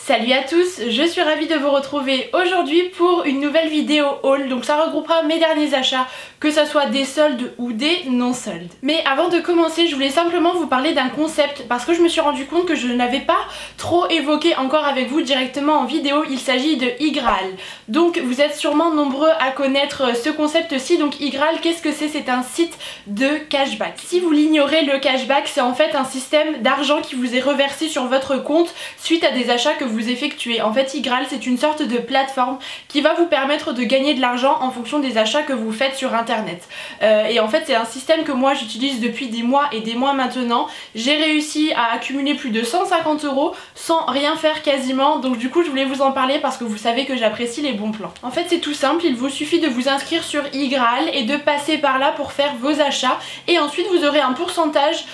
Salut à tous, je suis ravie de vous retrouver aujourd'hui pour une nouvelle vidéo haul. Donc ça regroupera mes derniers achats, que ça soit des soldes ou des non soldes. Mais avant de commencer, je voulais simplement vous parler d'un concept parce que je me suis rendu compte que je n'avais pas trop évoqué encore avec vous directement en vidéo. Il s'agit de iGraal. Donc vous êtes sûrement nombreux à connaître ce concept-ci. Donc iGraal, qu'est-ce que c'est? C'est un site de cashback. Si vous l'ignorez, le cashback, c'est en fait un système d'argent qui vous est reversé sur votre compte suite à des achats que vous effectuez. En fait, iGraal, c'est une sorte de plateforme qui va vous permettre de gagner de l'argent en fonction des achats que vous faites sur internet. Et en fait, c'est un système que moi j'utilise depuis des mois et des mois maintenant. J'ai réussi à accumuler plus de 150 € sans rien faire quasiment. Donc du coup, je voulais vous en parler parce que vous savez que j'apprécie les bons plans. En fait, c'est tout simple, il vous suffit de vous inscrire sur iGraal et de passer par là pour faire vos achats. Et ensuite, vous aurez un pourcentage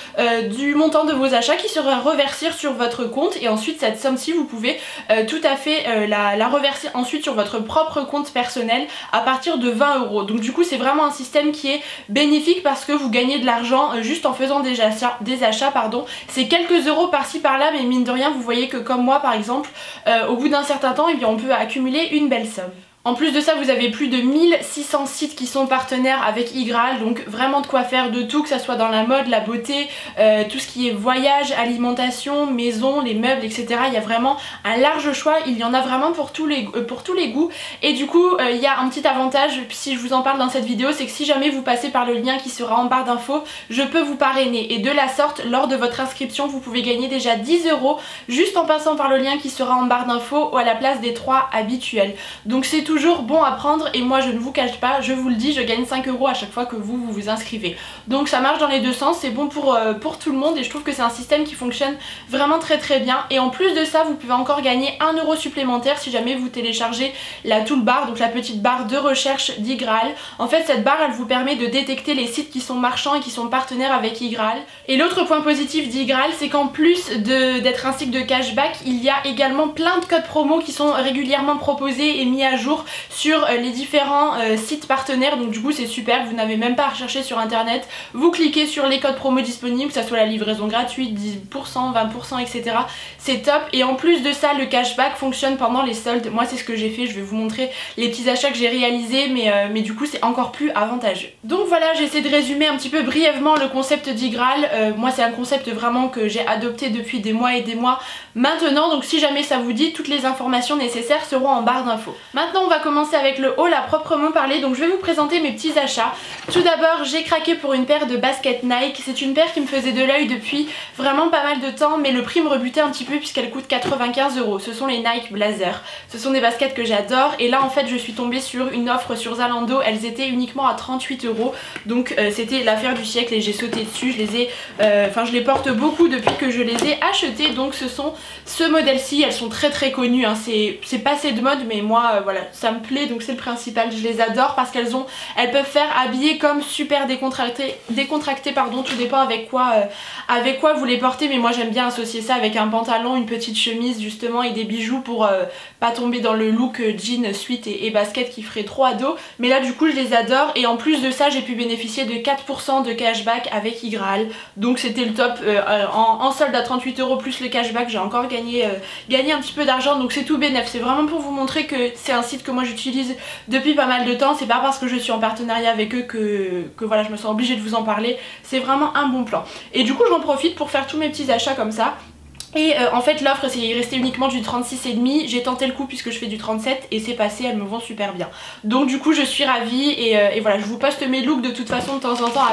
du montant de vos achats qui sera reversé sur votre compte. Et ensuite, cette somme-ci, vous pouvez tout à fait la reverser ensuite sur votre propre compte personnel à partir de 20 €. Donc du coup, c'est vraiment un système qui est bénéfique parce que vous gagnez de l'argent juste en faisant des achats pardon. C'est quelques euros par-ci par-là, mais mine de rien, vous voyez que comme moi par exemple, au bout d'un certain temps, eh bien, on peut accumuler une belle somme. En plus de ça, vous avez plus de 1600 sites qui sont partenaires avec iGraal, donc vraiment de quoi faire de tout, que ça soit dans la mode, la beauté, tout ce qui est voyage, alimentation, maison, les meubles, etc. Il y a vraiment un large choix, il y en a vraiment pour tous les goûts. Et du coup, il y a un petit avantage, si je vous en parle dans cette vidéo, c'est que si jamais vous passez par le lien qui sera en barre d'infos, je peux vous parrainer. Et de la sorte, lors de votre inscription, vous pouvez gagner déjà 10 € juste en passant par le lien qui sera en barre d'infos à la place des 3 habituels. Donc c'est toujours bon à prendre et moi je ne vous cache pas, je vous le dis, je gagne 5 € à chaque fois que vous vous inscrivez. Donc ça marche dans les deux sens, c'est bon pour tout le monde et je trouve que c'est un système qui fonctionne vraiment très bien. Et en plus de ça, vous pouvez encore gagner 1 € supplémentaire si jamais vous téléchargez la toolbar, donc la petite barre de recherche d'iGraal. En fait, cette barre, elle vous permet de détecter les sites qui sont marchands et qui sont partenaires avec iGraal. Et l'autre point positif d'iGraal, c'est qu'en plus d'être un site de cashback, il y a également plein de codes promo qui sont régulièrement proposés et mis à jour sur les différents sites partenaires. Donc du coup c'est super, vous n'avez même pas à rechercher sur internet, vous cliquez sur les codes promo disponibles, que ça soit la livraison gratuite, 10%, 20%, etc. C'est top. Et en plus de ça, le cashback fonctionne pendant les soldes. Moi c'est ce que j'ai fait, je vais vous montrer les petits achats que j'ai réalisés, mais du coup c'est encore plus avantageux. Donc voilà, j'essaie de résumer un petit peu brièvement le concept d'iGraal. Moi c'est un concept vraiment que j'ai adopté depuis des mois et des mois maintenant, donc si jamais ça vous dit, toutes les informations nécessaires seront en barre d'infos. Maintenant on va commencer avec le haul à proprement parler. Donc je vais vous présenter mes petits achats. Tout d'abord, j'ai craqué pour une paire de baskets Nike. C'est une paire qui me faisait de l'œil depuis vraiment pas mal de temps, mais le prix me rebutait un petit peu puisqu'elle coûte 95 €. Ce sont les Nike Blazer. Ce sont des baskets que j'adore et là en fait je suis tombée sur une offre sur Zalando. Elles étaient uniquement à 38 €. Donc c'était l'affaire du siècle et j'ai sauté dessus. Je les porte beaucoup depuis que je les ai achetées. Donc ce sont ce modèle-ci. Elles sont très connues, hein. C'est passé de mode, mais moi voilà, ça me plaît, donc c'est le principal. Je les adore parce qu'elles peuvent faire habiller comme super décontracté pardon, tout dépend avec quoi vous les portez, mais moi j'aime bien associer ça avec un pantalon, une petite chemise justement et des bijoux pour pas tomber dans le look jean, sweat et basket qui ferait trop ado. Mais là du coup je les adore et en plus de ça j'ai pu bénéficier de 4% de cashback avec iGraal, donc c'était le top. En solde à 38 € plus le cashback, j'ai encore gagné un petit peu d'argent, donc c'est tout bénef. C'est vraiment pour vous montrer que c'est un site que moi j'utilise depuis pas mal de temps. C'est pas parce que je suis en partenariat avec eux que voilà, je me sens obligée de vous en parler. C'est vraiment un bon plan. Et du coup j'en profite pour faire tous mes petits achats comme ça. Et en fait l'offre il restait uniquement du 36,5, j'ai tenté le coup puisque je fais du 37 et c'est passé, elles me vont super bien. Donc du coup je suis ravie et voilà, je vous poste mes looks de toute façon de temps en temps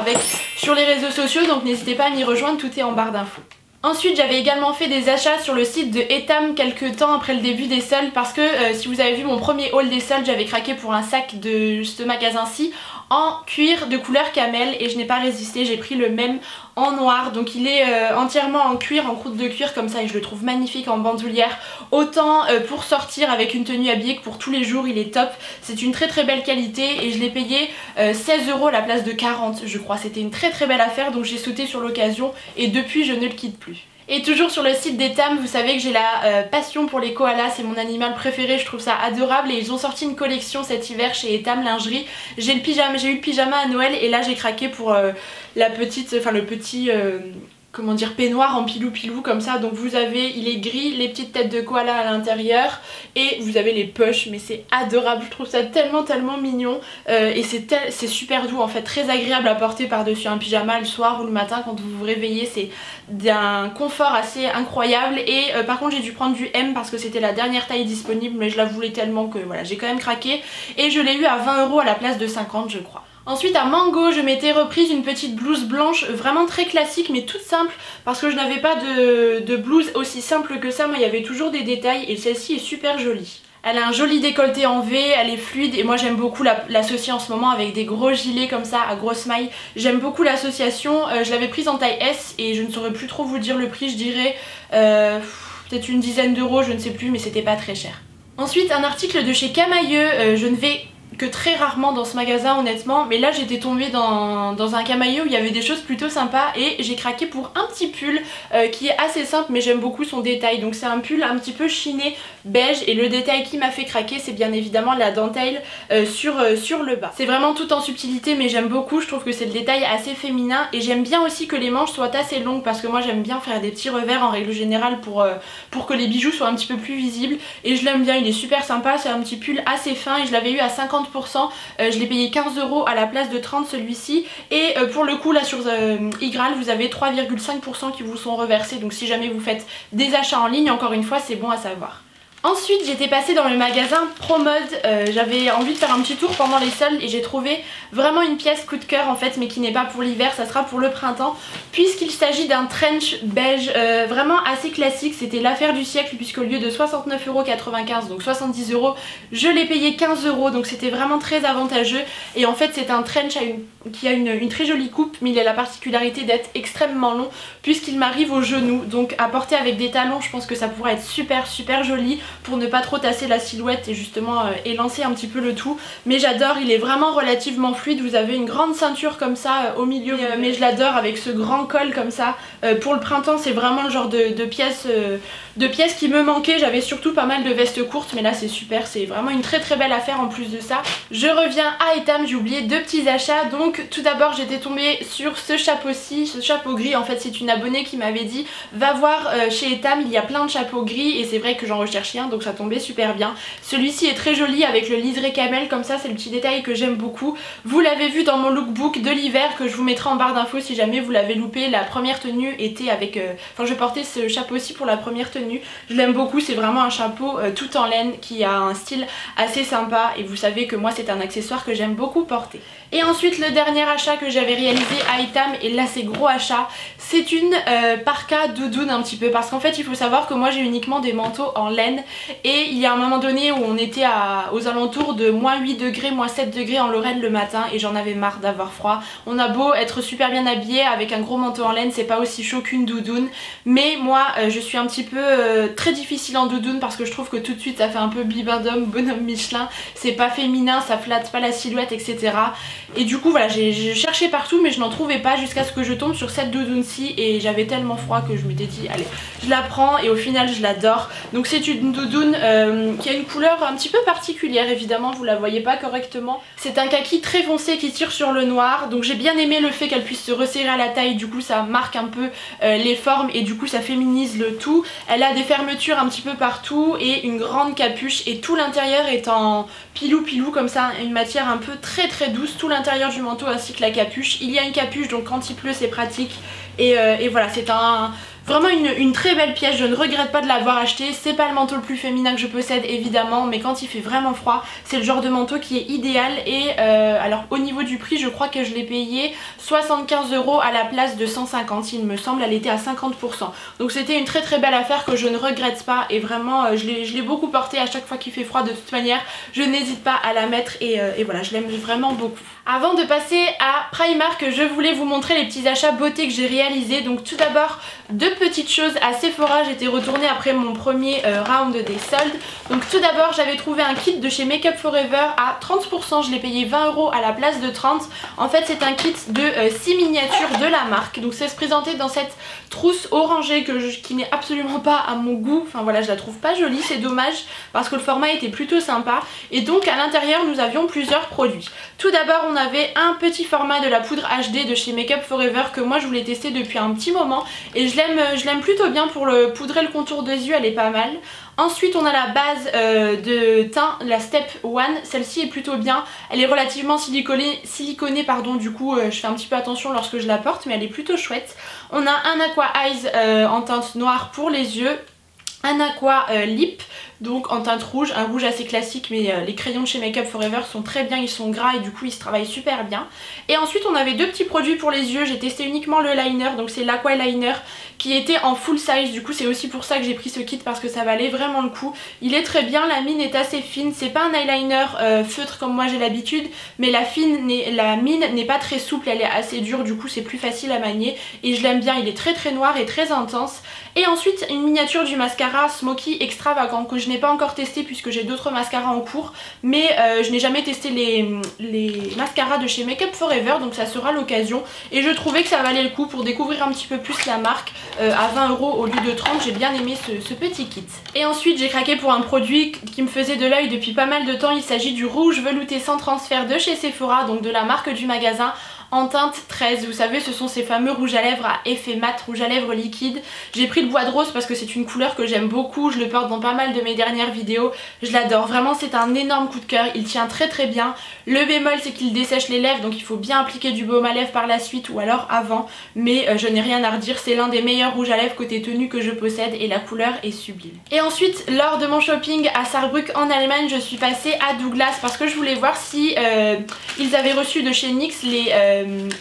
sur les réseaux sociaux, donc n'hésitez pas à m'y rejoindre, tout est en barre d'infos. Ensuite j'avais également fait des achats sur le site de Etam quelques temps après le début des soldes parce que si vous avez vu mon premier haul des soldes, j'avais craqué pour un sac de ce magasin-ci en cuir de couleur camel et je n'ai pas résisté, j'ai pris le même en noir. Donc il est entièrement en cuir, en croûte de cuir comme ça et je le trouve magnifique en bandoulière. Autant pour sortir avec une tenue habillée que pour tous les jours, il est top. C'est une très belle qualité et je l'ai payé 16 € à la place de 40 je crois. C'était une très belle affaire, donc j'ai sauté sur l'occasion et depuis je ne le quitte plus. Et toujours sur le site d'Etam, vous savez que j'ai la passion pour les koalas, c'est mon animal préféré, je trouve ça adorable et ils ont sorti une collection cet hiver chez Etam Lingerie. J'ai eu le pyjama à Noël et là j'ai craqué pour le petit comment dire, peignoir en pilou comme ça. Donc vous avez, il est gris, les petites têtes de koala à l'intérieur et vous avez les poches, mais c'est adorable, je trouve ça tellement mignon et c'est super doux en fait, très agréable à porter par dessus un pyjama le soir ou le matin quand vous vous réveillez. C'est d'un confort assez incroyable et par contre j'ai dû prendre du M parce que c'était la dernière taille disponible, mais je la voulais tellement que voilà, j'ai quand même craqué et je l'ai eu à 20 € à la place de 50 je crois. Ensuite à Mango je m'étais reprise une petite blouse blanche vraiment très classique mais toute simple parce que je n'avais pas de blouse aussi simple que ça, mais il y avait toujours des détails et celle-ci est super jolie. Elle a un joli décolleté en V, elle est fluide et moi j'aime beaucoup l'associer en ce moment avec des gros gilets comme ça à grosses mailles. J'aime beaucoup l'association, je l'avais prise en taille S et je ne saurais plus trop vous dire le prix, je dirais peut-être une dizaine d'euros, je ne sais plus, mais c'était pas très cher. Ensuite un article de chez Camailleux, je ne vais que très rarement dans ce magasin honnêtement, mais là j'étais tombée dans un Camailleux où il y avait des choses plutôt sympas et j'ai craqué pour un petit pull qui est assez simple mais j'aime beaucoup son détail. Donc c'est un pull un petit peu chiné beige et le détail qui m'a fait craquer c'est bien évidemment la dentelle sur le bas. C'est vraiment tout en subtilité mais j'aime beaucoup, je trouve que c'est le détail assez féminin et j'aime bien aussi que les manches soient assez longues parce que moi j'aime bien faire des petits revers en règle générale pour que les bijoux soient un petit peu plus visibles et je l'aime bien, il est super sympa, c'est un petit pull assez fin et je l'avais eu à 50%, je l'ai payé 15 € à la place de 30 celui-ci et pour le coup là sur Igral vous avez 3,5% qui vous sont reversés, donc si jamais vous faites des achats en ligne encore une fois c'est bon à savoir. Ensuite j'étais passée dans le magasin Promode, j'avais envie de faire un petit tour pendant les soldes et j'ai trouvé vraiment une pièce coup de cœur en fait mais qui n'est pas pour l'hiver, ça sera pour le printemps puisqu'il s'agit d'un trench beige vraiment assez classique. C'était l'affaire du siècle puisqu'au lieu de 69,95 €, donc 70 €, je l'ai payé 15 € donc c'était vraiment très avantageux et en fait c'est un trench qui a une très jolie coupe mais il a la particularité d'être extrêmement long puisqu'il m'arrive au genou, donc à porter avec des talons je pense que ça pourrait être super joli pour ne pas trop tasser la silhouette et justement élancer un petit peu le tout. Mais j'adore, il est vraiment relativement fluide, vous avez une grande ceinture comme ça au milieu mais je l'adore avec ce grand col comme ça. Pour le printemps c'est vraiment le genre de pièces qui me manquaient. J'avais surtout pas mal de vestes courtes mais là c'est super, c'est vraiment une très belle affaire en plus de ça. Je reviens à Etam, j'ai oublié deux petits achats. Donc tout d'abord j'étais tombée sur ce chapeau-ci, ce chapeau gris. En fait c'est une abonnée qui m'avait dit va voir chez Etam, il y a plein de chapeaux gris et c'est vrai que j'en recherchais un donc ça tombait super bien. Celui-ci est très joli avec le liseré camel comme ça, c'est le petit détail que j'aime beaucoup. Vous l'avez vu dans mon lookbook de l'hiver que je vous mettrai en barre d'infos si jamais vous l'avez loupé. La première tenue était avec, enfin je portais ce chapeau-ci pour la première tenue. Je l'aime beaucoup, c'est vraiment un chapeau tout en laine qui a un style assez sympa et vous savez que moi c'est un accessoire que j'aime beaucoup porter. Et ensuite le dernier achat que j'avais réalisé à Etam, et là c'est gros achat, c'est une parka doudoune un petit peu parce qu'en fait il faut savoir que moi j'ai uniquement des manteaux en laine et il y a un moment donné où on était aux alentours de -8 degrés, -7 degrés en Lorraine le matin et j'en avais marre d'avoir froid. On a beau être super bien habillé avec un gros manteau en laine, c'est pas aussi chaud qu'une doudoune, mais moi je suis un petit peu très difficile en doudoune parce que je trouve que tout de suite ça fait un peu bibendum, bonhomme Michelin, c'est pas féminin, ça flatte pas la silhouette etc. Et du coup voilà, j'ai cherché partout mais je n'en trouvais pas jusqu'à ce que je tombe sur cette doudoune-ci et j'avais tellement froid que je m'étais dit allez je la prends et au final je l'adore. Donc c'est une doudoune qui a une couleur un petit peu particulière, évidemment vous la voyez pas correctement. C'est un kaki très foncé qui tire sur le noir, donc j'ai bien aimé le fait qu'elle puisse se resserrer à la taille, du coup ça marque un peu les formes et du coup ça féminise le tout. Elle a des fermetures un petit peu partout et une grande capuche et tout l'intérieur est en pilou comme ça, une matière un peu très douce, tout l'intérieur du manteau ainsi que la capuche. Il y a une capuche donc quand il pleut c'est pratique et voilà, c'est vraiment une très belle pièce, je ne regrette pas de l'avoir acheté. C'est pas le manteau le plus féminin que je possède évidemment, mais quand il fait vraiment froid c'est le genre de manteau qui est idéal. Et alors au niveau du prix je crois que je l'ai payé 75 € à la place de 150 il me semble, elle était à 50%, donc c'était une très belle affaire que je ne regrette pas et vraiment je l'ai beaucoup portée. À chaque fois qu'il fait froid de toute manière je n'hésite pas à la mettre et voilà, je l'aime vraiment beaucoup. Avant de passer à Primark, je voulais vous montrer les petits achats beauté que j'ai réalisés. Donc tout d'abord deux petites choses à Sephora. J'étais retournée après mon premier round des soldes. Donc tout d'abord j'avais trouvé un kit de chez Make Up For Ever à 30%, je l'ai payé 20 € à la place de 30. En fait c'est un kit de 6 miniatures de la marque. Donc ça se présentait dans cette trousse orangée qui n'est absolument pas à mon goût. Enfin voilà, je la trouve pas jolie, c'est dommage parce que le format était plutôt sympa. Et donc à l'intérieur nous avions plusieurs produits. Tout d'abord on avait un petit format de la poudre HD de chez Make Up For Ever que moi je voulais tester depuis un petit moment et je l'aime plutôt bien pour le poudrer le contour des yeux, elle est pas mal. Ensuite on a la base de teint, la Step 1, celle-ci est plutôt bien, elle est relativement siliconée pardon, du coup je fais un petit peu attention lorsque je la porte mais elle est plutôt chouette. On a un Aqua Eyes en teinte noire pour les yeux, un Aqua Lip donc en teinte rouge, un rouge assez classique mais les crayons de chez Make Up For Ever sont très bien, ils sont gras et du coup ils se travaillent super bien. Et ensuite on avait deux petits produits pour les yeux, j'ai testé uniquement le liner, donc c'est l'Aqua Liner qui était en full size, du coup c'est aussi pour ça que j'ai pris ce kit parce que ça valait vraiment le coup. Il est très bien, la mine est assez fine, c'est pas un eyeliner feutre comme moi j'ai l'habitude, mais la mine n'est pas très souple, elle est assez dure, du coup c'est plus facile à manier et je l'aime bien, il est très très noir et très intense. Et ensuite une miniature du mascara Smoky Extravagant que je n'ai pas encore testé puisque j'ai d'autres mascaras en cours, mais je n'ai jamais testé les mascaras de chez Make Up For Ever, donc ça sera l'occasion et je trouvais que ça valait le coup pour découvrir un petit peu plus la marque à 20 € au lieu de 30, j'ai bien aimé ce petit kit. Et ensuite j'ai craqué pour un produit qui me faisait de l'œil depuis pas mal de temps, il s'agit du rouge velouté sans transfert de chez Sephora, donc de la marque du magasin, en teinte 13, vous savez ce sont ces fameux rouges à lèvres à effet mat, rouge à lèvres liquide. J'ai pris le bois de rose parce que c'est une couleur que j'aime beaucoup, je le porte dans pas mal de mes dernières vidéos, je l'adore, vraiment c'est un énorme coup de cœur, il tient très très bien. Le bémol c'est qu'il dessèche les lèvres donc il faut bien appliquer du baume à lèvres par la suite ou alors avant, mais je n'ai rien à redire, c'est l'un des meilleurs rouges à lèvres côté tenue que je possède et la couleur est sublime. Et ensuite lors de mon shopping à Saarbrück en Allemagne je suis passée à Douglas parce que je voulais voir si ils avaient reçu de chez NYX les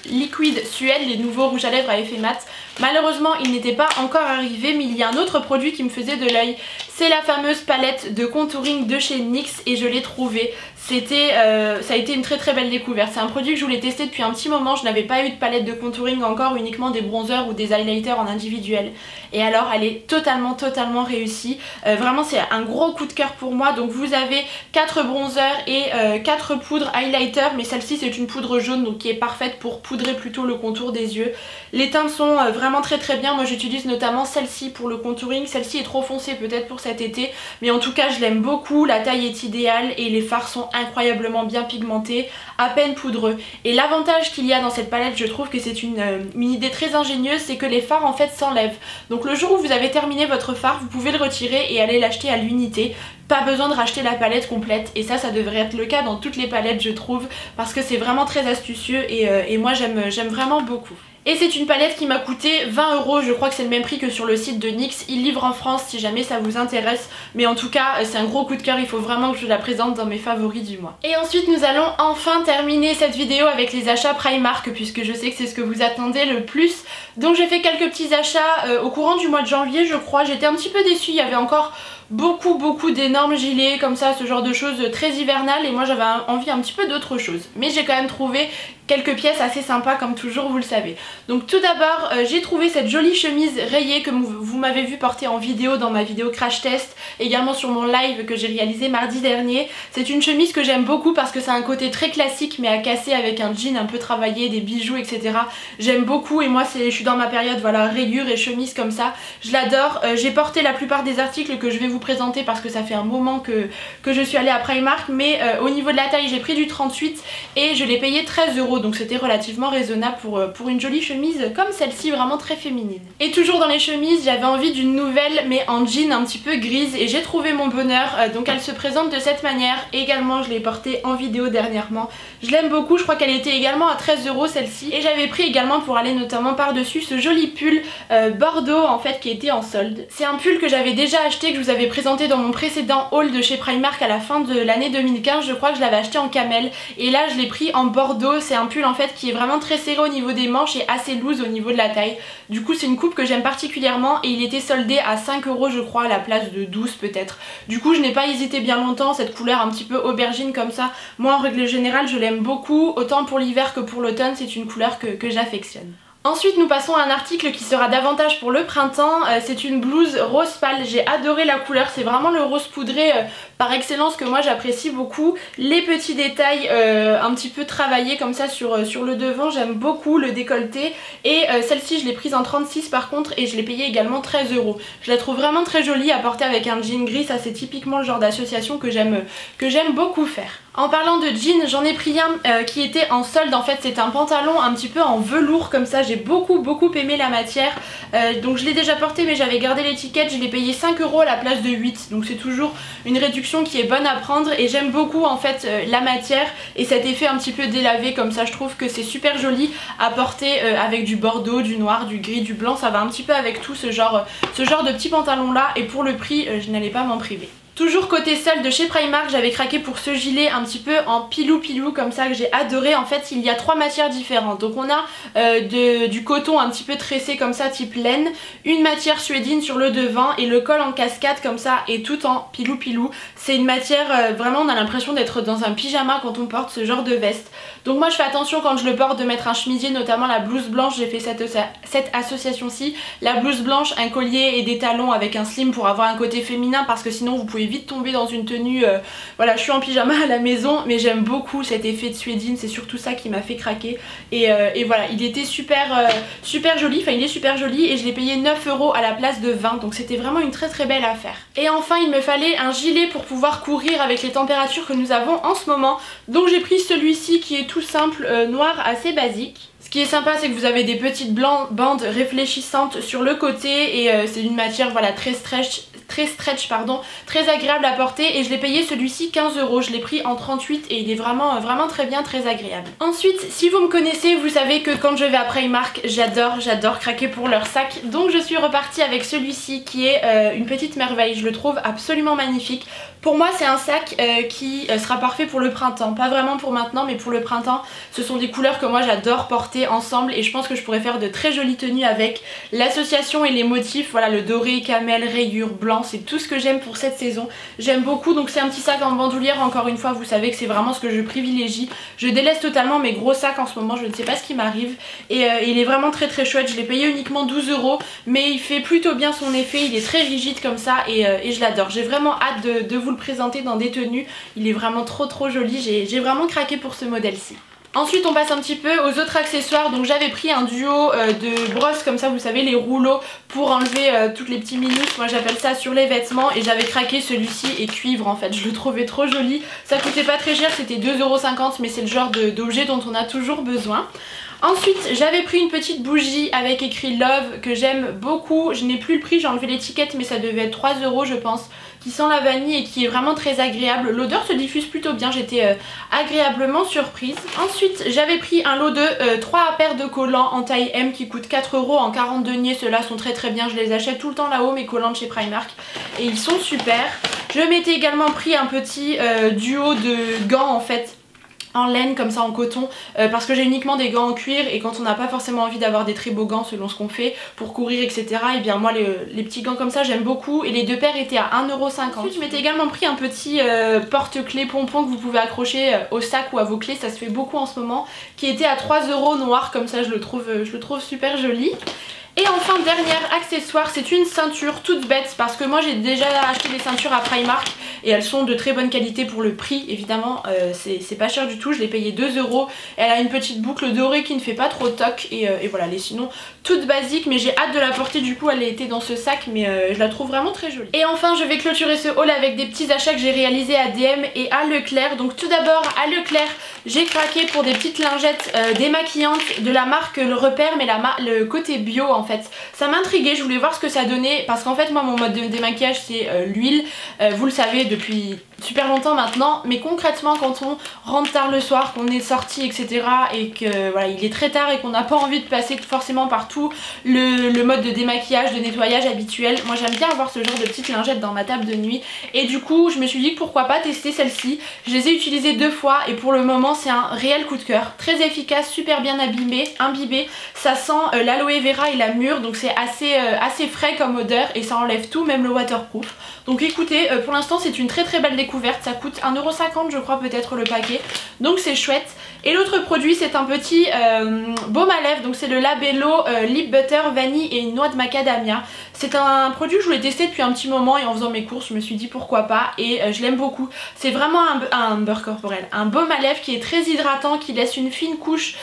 Liquid Suède, les nouveaux rouges à lèvres à effet mat. Malheureusement il n'était pas encore arrivé mais il y a un autre produit qui me faisait de l'œil, c'est la fameuse palette de contouring de chez NYX et je l'ai trouvée. Ça a été une très très belle découverte, c'est un produit que je voulais tester depuis un petit moment, je n'avais pas eu de palette de contouring encore, uniquement des bronzers ou des highlighters en individuel et alors elle est totalement réussie, vraiment c'est un gros coup de cœur pour moi. Donc vous avez 4 bronzers et 4 poudres highlighter, mais celle-ci c'est une poudre jaune donc qui est parfaite pour poudrer plutôt le contour des yeux. Les teintes sont vraiment très bien, moi j'utilise notamment celle-ci pour le contouring, celle-ci est trop foncée peut-être pour cet été mais en tout cas je l'aime beaucoup, la taille est idéale et les fards sont incroyablement bien pigmentés, à peine poudreux. Et l'avantage qu'il y a dans cette palette, je trouve que c'est une idée très ingénieuse, c'est que les fards en fait s'enlèvent. Donc le jour où vous avez terminé votre fard, vous pouvez le retirer et aller l'acheter à l'unité. Pas besoin de racheter la palette complète et ça devrait être le cas dans toutes les palettes je trouve parce que c'est vraiment très astucieux et moi j'aime vraiment beaucoup. Et c'est une palette qui m'a coûté 20 €, je crois que c'est le même prix que sur le site de NYX, ils livrent en France si jamais ça vous intéresse, mais en tout cas c'est un gros coup de cœur, il faut vraiment que je la présente dans mes favoris du mois. Et ensuite nous allons enfin terminer cette vidéo avec les achats Primark puisque je sais que c'est ce que vous attendez le plus. Donc j'ai fait quelques petits achats au courant du mois de janvier je crois, j'étais un petit peu déçue, il y avait encore beaucoup d'énormes gilets comme ça, ce genre de choses très hivernales et moi j'avais envie un petit peu d'autre chose. Mais j'ai quand même trouvé quelques pièces assez sympas comme toujours vous le savez. Donc tout d'abord j'ai trouvé cette jolie chemise rayée que vous m'avez vu porter en vidéo dans ma vidéo crash test, également sur mon live que j'ai réalisé mardi dernier. C'est une chemise que j'aime beaucoup parce que ça a un côté très classique mais à casser avec un jean un peu travaillé, des bijoux etc. J'aime beaucoup et moi je suis dans ma période voilà rayures et chemises comme ça, je l'adore. J'ai porté la plupart des articles que je vais vous présenter parce que ça fait un moment que je suis allée à Primark mais au niveau de la taille j'ai pris du 38 et je l'ai payé 13 € donc c'était relativement raisonnable pour une jolie chemise comme celle-ci vraiment très féminine. Et toujours dans les chemises j'avais envie d'une nouvelle mais en jean un petit peu grise et j'ai trouvé mon bonheur, donc elle se présente de cette manière. Également je l'ai portée en vidéo dernièrement, je l'aime beaucoup, je crois qu'elle était également à 13 € celle-ci et j'avais pris également pour aller notamment par dessus ce joli pull bordeaux en fait qui était en solde. C'est un pull que j'avais déjà acheté, que je vous avais présenté dans mon précédent haul de chez Primark à la fin de l'année 2015, je crois que je l'avais acheté en camel et là je l'ai pris en bordeaux. C'est un pull en fait qui est vraiment très serré au niveau des manches et assez loose au niveau de la taille, du coup c'est une coupe que j'aime particulièrement et il était soldé à 5 € je crois à la place de 12 peut-être, du coup je n'ai pas hésité bien longtemps. Cette couleur un petit peu aubergine comme ça, moi en règle générale je l'aime beaucoup, autant pour l'hiver que pour l'automne, c'est une couleur que j'affectionne. Ensuite nous passons à un article qui sera davantage pour le printemps, c'est une blouse rose pâle, j'ai adoré la couleur, c'est vraiment le rose poudré par excellence que moi j'apprécie beaucoup. Les petits détails un petit peu travaillés comme ça sur le devant, j'aime beaucoup le décolleté et celle-ci je l'ai prise en 36 par contre et je l'ai payée également 13 €. Je la trouve vraiment très jolie à porter avec un jean gris, ça c'est typiquement le genre d'association que j'aime beaucoup faire. En parlant de jeans, j'en ai pris un qui était en solde, en fait c'est un pantalon un petit peu en velours comme ça, j'ai beaucoup aimé la matière, donc je l'ai déjà porté mais j'avais gardé l'étiquette, je l'ai payé 5 € à la place de 8, donc c'est toujours une réduction qui est bonne à prendre et j'aime beaucoup en fait la matière et cet effet un petit peu délavé comme ça, je trouve que c'est super joli à porter avec du bordeaux, du noir, du gris, du blanc, ça va un petit peu avec tout ce genre de petit pantalon là et pour le prix je n'allais pas m'en priver. Toujours côté solde de chez Primark, j'avais craqué pour ce gilet un petit peu en pilou comme ça que j'ai adoré. En fait il y a 3 matières différentes, donc on a du coton un petit peu tressé comme ça type laine, une matière suédine sur le devant et le col en cascade comme ça et tout en pilou. C'est une matière vraiment on a l'impression d'être dans un pyjama quand on porte ce genre de veste. Donc moi je fais attention quand je le porte de mettre un chemisier, notamment la blouse blanche, j'ai fait cette association-ci, la blouse blanche, un collier et des talons avec un slim pour avoir un côté féminin parce que sinon vous pouvez vite tomber dans une tenue, voilà je suis en pyjama à la maison mais j'aime beaucoup cet effet de suédine, c'est surtout ça qui m'a fait craquer et voilà il était super joli, enfin il est super joli et je l'ai payé 9 € à la place de 20 donc c'était vraiment une très belle affaire. Et enfin il me fallait un gilet pour pouvoir courir avec les températures que nous avons en ce moment, donc j'ai pris celui-ci qui est tout simple, noir assez basique. Ce qui est sympa c'est que vous avez des petites bandes réfléchissantes sur le côté et c'est une matière voilà très stretch, très agréable à porter et je l'ai payé celui-ci 15 €, je l'ai pris en 38 et il est vraiment très bien, très agréable. Ensuite si vous me connaissez vous savez que quand je vais à Primark j'adore craquer pour leurs sacs, donc je suis repartie avec celui-ci qui est une petite merveille, je le trouve absolument magnifique. Pour moi c'est un sac qui sera parfait pour le printemps, pas vraiment pour maintenant mais pour le printemps. Ce sont des couleurs que moi j'adore porter ensemble et je pense que je pourrais faire de très jolies tenues avec. L'association et les motifs, voilà le doré, camel, rayures, blanc, c'est tout ce que j'aime pour cette saison. J'aime beaucoup, donc c'est un petit sac en bandoulière, encore une fois vous savez que c'est vraiment ce que je privilégie. Je délaisse totalement mes gros sacs en ce moment, je ne sais pas ce qui m'arrive et il est vraiment très chouette, je l'ai payé uniquement 12 € mais il fait plutôt bien son effet, il est très rigide comme ça et je l'adore. J'ai vraiment hâte de vous le présenter dans des tenues, il est vraiment trop joli, j'ai vraiment craqué pour ce modèle-ci. Ensuite on passe un petit peu aux autres accessoires, donc j'avais pris un duo de brosses comme ça vous savez les rouleaux pour enlever toutes les petits minus, moi j'appelle ça sur les vêtements et j'avais craqué celui-ci et cuivre en fait, je le trouvais trop joli, ça coûtait pas très cher, c'était 2,50 € mais c'est le genre d'objet dont on a toujours besoin. Ensuite j'avais pris une petite bougie avec écrit Love que j'aime beaucoup, je n'ai plus le prix, j'ai enlevé l'étiquette mais ça devait être 3 € je pense, qui sent la vanille et qui est vraiment très agréable. L'odeur se diffuse plutôt bien, j'étais agréablement surprise. Ensuite j'avais pris un lot de 3 paires de collants en taille M qui coûtent 4 € en 40 deniers, ceux-là sont très bien, je les achète tout le temps là-haut mes collants de chez Primark et ils sont super. Je m'étais également pris un petit duo de gants en fait en laine comme ça en coton parce que j'ai uniquement des gants en cuir et quand on n'a pas forcément envie d'avoir des très beaux gants selon ce qu'on fait pour courir etc, et bien moi les petits gants comme ça j'aime beaucoup et les deux paires étaient à 1,50 €. Ensuite je m'étais également pris un petit porte-clés pompon que vous pouvez accrocher au sac ou à vos clés, ça se fait beaucoup en ce moment, qui était à 3 € noir comme ça, je le trouve super joli. Et enfin dernier accessoire, c'est une ceinture toute bête parce que moi j'ai déjà acheté des ceintures à Primark et elles sont de très bonne qualité pour le prix évidemment, c'est pas cher du tout, je l'ai payé 2 €. Elle a une petite boucle dorée qui ne fait pas trop toc et voilà, elle est sinon toute basique mais j'ai hâte de la porter, du coup elle était dans ce sac mais je la trouve vraiment très jolie. Et enfin je vais clôturer ce haul avec des petits achats que j'ai réalisés à DM et à Leclerc. Donc tout d'abord à Leclerc j'ai craqué pour des petites lingettes démaquillantes de la marque Le Repère mais le côté bio en fait. Ça m'intriguait, je voulais voir ce que ça donnait parce qu'en fait moi mon mode de démaquillage c'est l'huile, vous le savez depuis super longtemps maintenant, mais concrètement quand on rentre tard le soir, qu'on est sorti etc et que voilà il est très tard et qu'on n'a pas envie de passer forcément par tout le mode de démaquillage, de nettoyage habituel, moi j'aime bien avoir ce genre de petites lingettes dans ma table de nuit et du coup je me suis dit que pourquoi pas tester celle-ci. Je les ai utilisées 2 fois et pour le moment c'est un réel coup de cœur, très efficace, super bien imbibé, ça sent l'aloe vera et la mûre donc c'est assez frais comme odeur et ça enlève tout, même le waterproof. Donc écoutez, pour l'instant c'est une très belle découverte, ça coûte 1,50 € je crois peut-être le paquet. donc c'est chouette. Et l'autre produit c'est un petit baume à lèvres, donc c'est le Labello Lip Butter Vanille et noix de macadamia. C'est un produit que je voulais tester depuis un petit moment et en faisant mes courses je me suis dit pourquoi pas, et je l'aime beaucoup. C'est vraiment un beurre corporel, un baume à lèvres qui est très hydratant, qui laisse une fine couche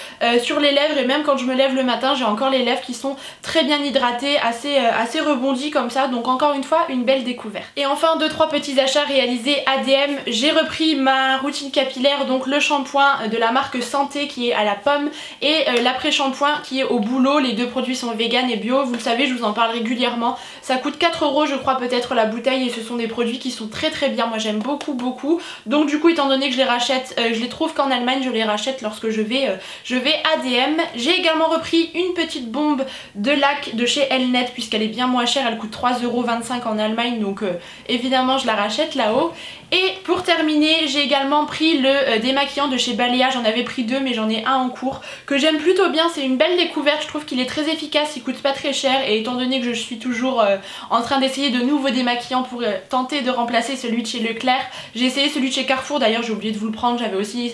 sur les lèvres, et même quand je me lève le matin j'ai encore les lèvres qui sont très bien hydratées, assez rebondies comme ça, donc encore une fois une belle découverte. Et enfin 2-3 petits achats réalisés ADM. J'ai repris ma routine capillaire, donc le shampoing de la marque Santé qui est à la pomme et l'après-shampoing qui est au bouleau. Les deux produits sont vegan et bio, vous le savez, je vous en parle régulièrement. Ça coûte 4 € je crois peut-être la bouteille, et ce sont des produits qui sont très bien, moi j'aime beaucoup. Donc du coup étant donné que je les rachète, je les trouve qu'en Allemagne, je les rachète lorsque je vais ADM. J'ai également repris une petite bombe de lac de chez Elnet puisqu'elle est bien moins chère, elle coûte 3,25 € en Allemagne, donc évidemment je la rachète là-haut. Et pour terminer, j'ai également pris le démaquillant de chez Balea. J'en avais pris 2 mais j'en ai un en cours que j'aime plutôt bien, c'est une belle découverte, je trouve qu'il est très efficace, il coûte pas très cher, et étant donné que je suis toujours en train d'essayer de nouveaux démaquillants pour tenter de remplacer celui de chez Leclerc, j'ai essayé celui de chez Carrefour, d'ailleurs j'ai oublié de vous le prendre, j'avais aussi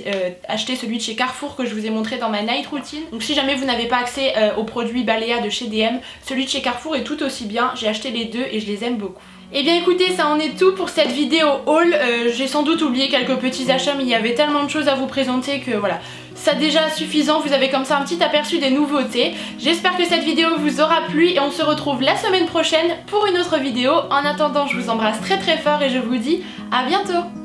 acheté celui de chez Carrefour que je vous ai montré dans ma night routine. Donc si jamais vous n'avez pas accès aux produits Balea de chez DM, celui de chez Carrefour est tout aussi bien, j'ai acheté les deux et je les aime beaucoup. Et bien écoutez, ça en est tout pour cette vidéo haul. J'ai sans doute oublié quelques petits achats, mais il y avait tellement de choses à vous présenter que voilà, c'est déjà suffisant. Vous avez comme ça un petit aperçu des nouveautés. J'espère que cette vidéo vous aura plu et on se retrouve la semaine prochaine pour une autre vidéo. En attendant, je vous embrasse très fort et je vous dis à bientôt.